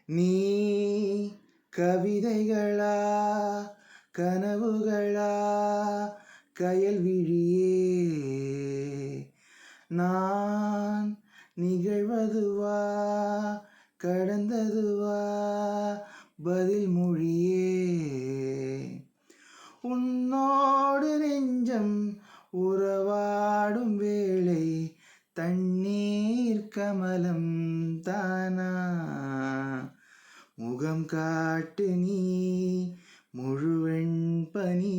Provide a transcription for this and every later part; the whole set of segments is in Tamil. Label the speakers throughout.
Speaker 1: நீ கவிதைகளா கனவுகளா கயல்விழியே நான் நிகழ்வதுவா கடந்ததுவா பதில் மொழியே உன்னோடு நெஞ்சம் உறவாடும் வேளை தண்ணீர் கமலம் தானா முகம் காட்டு நீ முழுவெண் பனி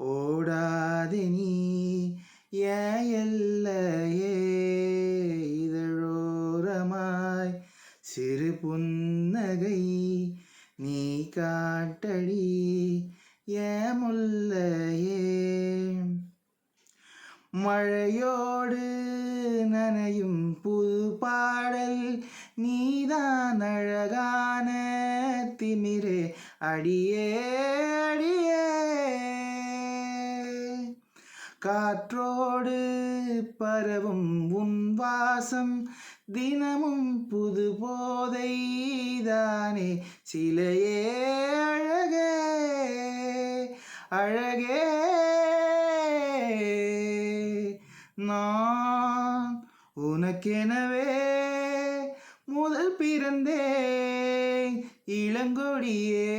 Speaker 1: ஓடாதே நீ ஏன் எல்லையே இதழோரமாய் சிறு புன்னகை நீ காட்டடி ஏன் முல்லையே மழையோடு நனையும் புது பாடல் நீதான் அழகான திமிரே அடியே அடியே காற்றோடு பரவும் உன் வாசம் தினமும் புது போதை தானே சிலையே அழகே அழகே நான் உனக்கெனவே முதல் பிறந்தேன் இளங்கொடியே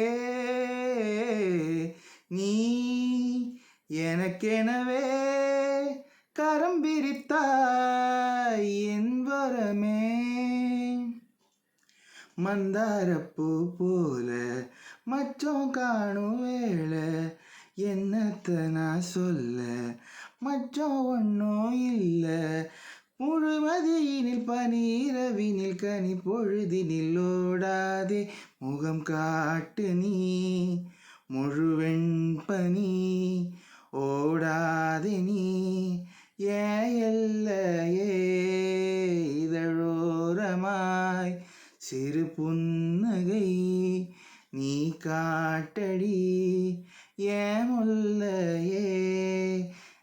Speaker 1: நீ எனக்கெனவே கரம் பிரித்தாய் என் வரமே மந்தாரப்பூ போல மச்சம் காணும் வேளை என்னத்த நான் சொல்ல மச்சம் ஒன்றும் இல்லை முழுமதியினில் பனிரவினில் கனி பொழுதினில் ஓடாதே முகம் காட்டு நீ முழுவெண் பனி ஓடாதே நீ ஏன் எல்லையே இதழோரமாய் சிறு புன்னகை நீ காட்டடி ஏன் முல்லையே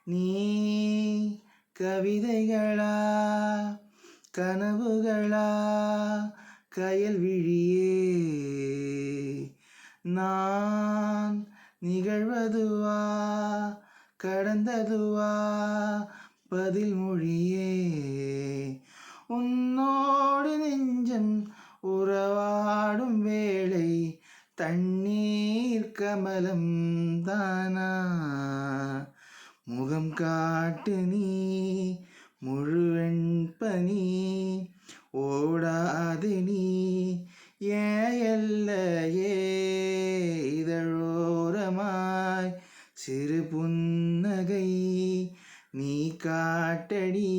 Speaker 1: நீ கவிதைகளா கனவுகளா கயல்விழியே நான் நிகழ்வதுவா கடந்ததுவா பதில் மொழியே உன்னோடு நெஞ்சம் உறவாடும் வேளை தண்ணீர் கமலம் தானா முகம் காட்டு நீ முழுவெண் பனி ஓடாது நீ ஏன் எல்லையே இதழோரமாய் சிறு புன்னகை நீ காட்டடி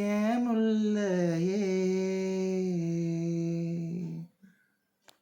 Speaker 1: ஏன் முல்லையே